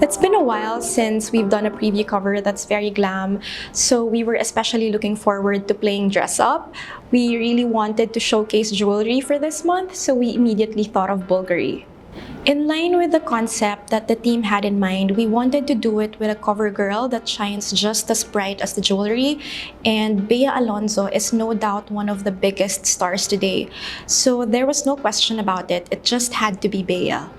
It's been a while since we've done a preview cover that's very glam, so we were especially looking forward to playing dress up. We really wanted to showcase jewelry for this month, so we immediately thought of Bulgari. In line with the concept that the team had in mind, we wanted to do it with a cover girl that shines just as bright as the jewelry, and Bea Alonzo is no doubt one of the biggest stars today. So there was no question about it, it just had to be Bea.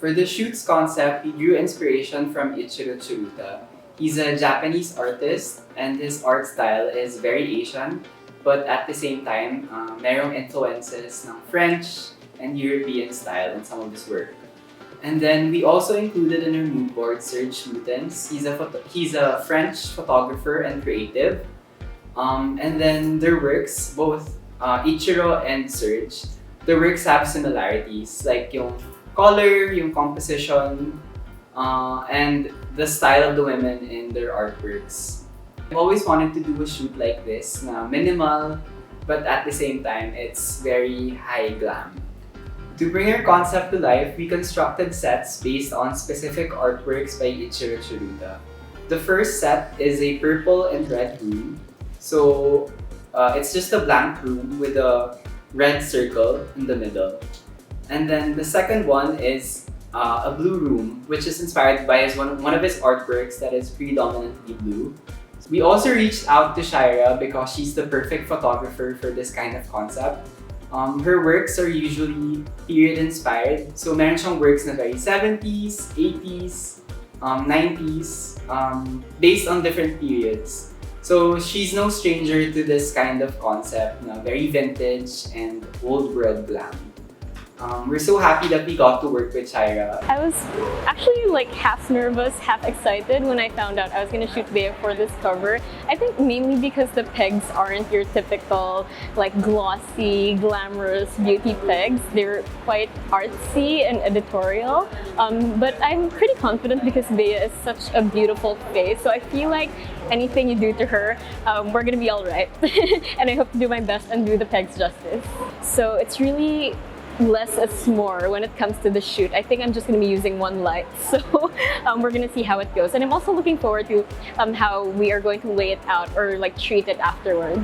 For the shoot's concept, he drew inspiration from Ichiro Tsuruta. He's a Japanese artist and his art style is very Asian, but at the same time, merong influences ng French and European style in some of his work. And then we also included in our mood board Serge Lutens. He's a French photographer and creative. And then their works, both Ichiro and Serge, their works have similarities like yung color, yung composition, and the style of the women in their artworks. I've always wanted to do a shoot like this, na minimal, but at the same time, it's very high glam. To bring our concept to life, we constructed sets based on specific artworks by Ichiro Tsuruta. The first set is a purple and red room. So it's just a blank room with a red circle in the middle. And then the second one is a blue room, which is inspired by one of his artworks that is predominantly blue. We also reached out to Shaira because she's the perfect photographer for this kind of concept. Her works are usually period-inspired. So meron siyang works na very 70s, 80s, 90s, based on different periods. So she's no stranger to this kind of concept, na very vintage and old world glam. We're so happy that we got to work with Shaira. I was actually like half nervous, half excited when I found out I was going to shoot Bea for this cover. I think mainly because the pegs aren't your typical like glossy, glamorous beauty pegs. They're quite artsy and editorial. But I'm pretty confident because Bea is such a beautiful face. So I feel like anything you do to her, we're going to be all right. And I hope to do my best and do the pegs justice. So it's really less is more when it comes to the shoot. I think I'm just going to be using one light, so we're going to see how it goes. And I'm also looking forward to how we are going to lay it out or like treat it afterwards.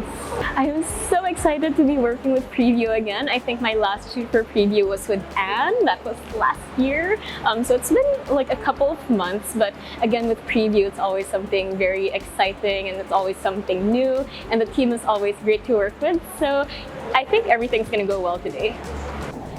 I am so excited to be working with Preview again. I think my last shoot for Preview was with Anne. That was last year. So it's been like a couple of months, but again with Preview, it's always something very exciting and it's always something new. And the team is always great to work with. So I think everything's going to go well today.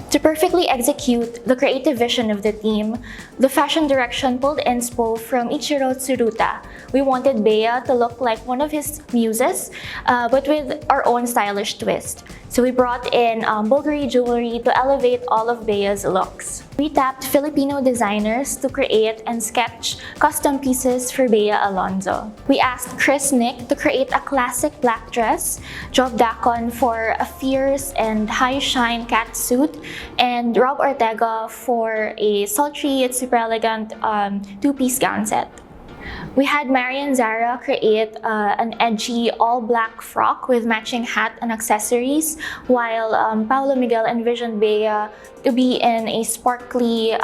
To perfectly execute the creative vision of the team, the fashion direction pulled inspo from Ichiro Tsuruta. We wanted Bea to look like one of his muses, but with our own stylish twist. So we brought in Bulgari jewelry to elevate all of Bea's looks. We tapped Filipino designers to create and sketch custom pieces for Bea Alonzo. We asked Chris Nick to create a classic black dress, Job Dacon for a fierce and high-shine cat suit, and Rob Ortega for a sultry yet super elegant two-piece gown set. We had Marian Zara create an edgy all-black frock with matching hat and accessories, while Paolo Miguel envisioned Bea to be in a sparkly,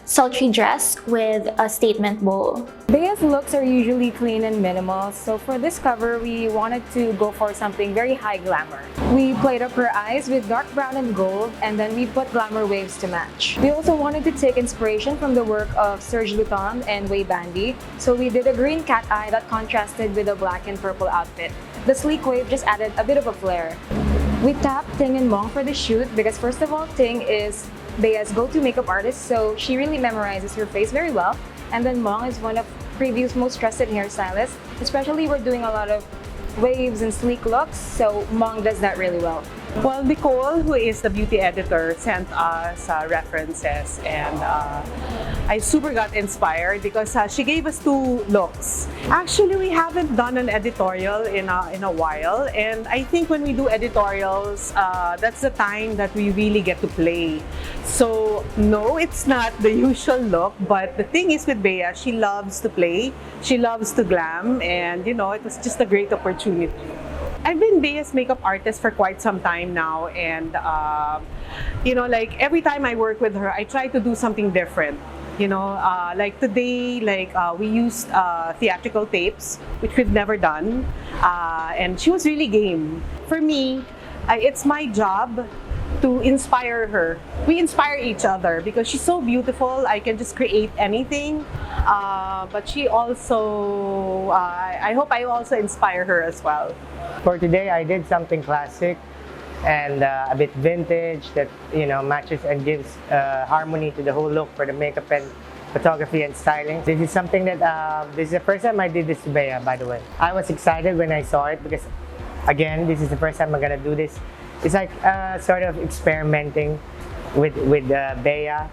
sultry dress with a statement bow. Bea's looks are usually clean and minimal, so for this cover, we wanted to go for something very high glamour. We played up her eyes with dark brown and gold, and then we put glamour waves to match. We also wanted to take inspiration from the work of Serge Lutens and Way Bandy, so we did a green cat eye that contrasted with a black and purple outfit. The sleek wave just added a bit of a flair. We tapped Ting and Mong for the shoot because first of all, Ting is Bea's go-to makeup artist, so she really memorizes her face very well. And then Mong is one of Preview's most trusted hairstylists, especially we're doing a lot of waves and sleek looks, so Mong does that really well. Well, Nicole, who is the beauty editor, sent us references, and I super got inspired because she gave us two looks. Actually, we haven't done an editorial in a while, and I think when we do editorials, that's the time that we really get to play. So no, it's not the usual look, but the thing is with Bea, she loves to play, she loves to glam, and you know, it was just a great opportunity. I've been Bea's makeup artist for quite some time now, and you know, like every time I work with her, I try to do something different. You know, like today, we used theatrical tapes, which we've never done, and she was really game. For me, it's my job to inspire her. We inspire each other because she's so beautiful. I can just create anything, but she also, I hope I also inspire her as well. For today, I did something classic and a bit vintage that matches and gives harmony to the whole look for the makeup and photography and styling. This is something that this is the first time I did this to Bea, by the way. I was excited when I saw it because, again, this is the first time I'm gonna do this. It's like sort of experimenting with Bea.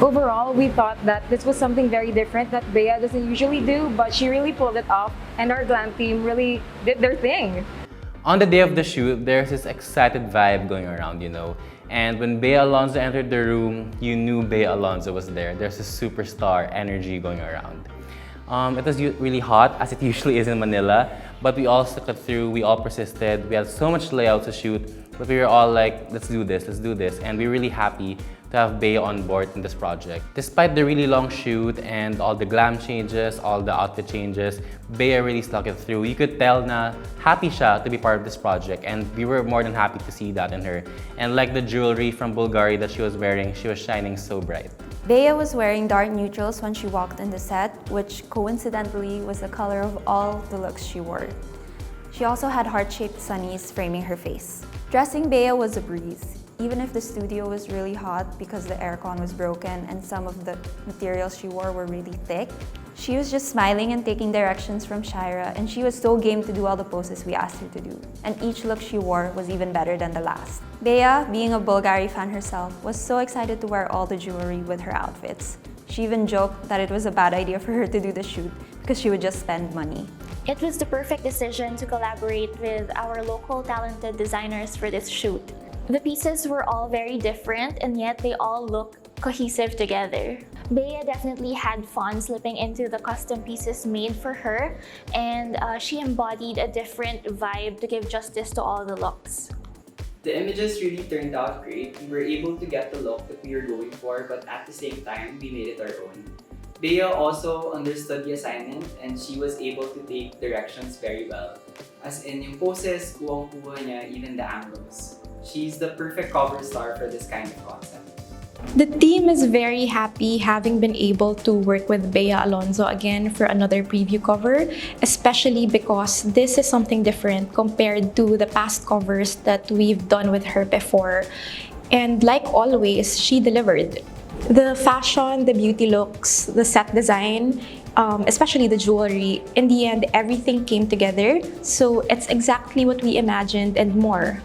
Overall, we thought that this was something very different that Bea doesn't usually do, but she really pulled it off, and our glam team really did their thing. On the day of the shoot, there's this excited vibe going around, And when Bea Alonzo entered the room, you knew Bea Alonzo was there. There's a superstar energy going around. It was really hot, as it usually is in Manila, but we all stuck it through, we all persisted. We had so much layout to shoot, but we were all like, let's do this. And we're really happy to have Bea on board in this project. Despite the really long shoot and all the glam changes, all the outfit changes, Bea really stuck it through. You could tell na happy siya to be part of this project, and we were more than happy to see that in her. And like the jewelry from Bulgari that she was wearing, she was shining so bright. Bea was wearing dark neutrals when she walked on the set, which coincidentally was the color of all the looks she wore. She also had heart-shaped sunnies framing her face. Dressing Bea was a breeze. Even if the studio was really hot because the aircon was broken and some of the materials she wore were really thick, she was just smiling and taking directions from Shira, and she was so game to do all the poses we asked her to do. And each look she wore was even better than the last. Bea, being a Bulgari fan herself, was so excited to wear all the jewelry with her outfits. She even joked that it was a bad idea for her to do the shoot because she would just spend money. It was the perfect decision to collaborate with our local talented designers for this shoot. The pieces were all very different, and yet they all look cohesive together. Bea definitely had fun slipping into the custom pieces made for her, and she embodied a different vibe to give justice to all the looks. The images really turned out great. We were able to get the look that we were going for, but at the same time, we made it our own. Bea also understood the assignment, and she was able to take directions very well. As in yung poses, kuwang-kuha niya, even the angles. She's the perfect cover star for this kind of concept. The team is very happy having been able to work with Bea Alonzo again for another preview cover, especially because this is something different compared to the past covers that we've done with her before. And like always, she delivered. The fashion, the beauty looks, the set design, especially the jewelry, in the end, everything came together. So it's exactly what we imagined and more.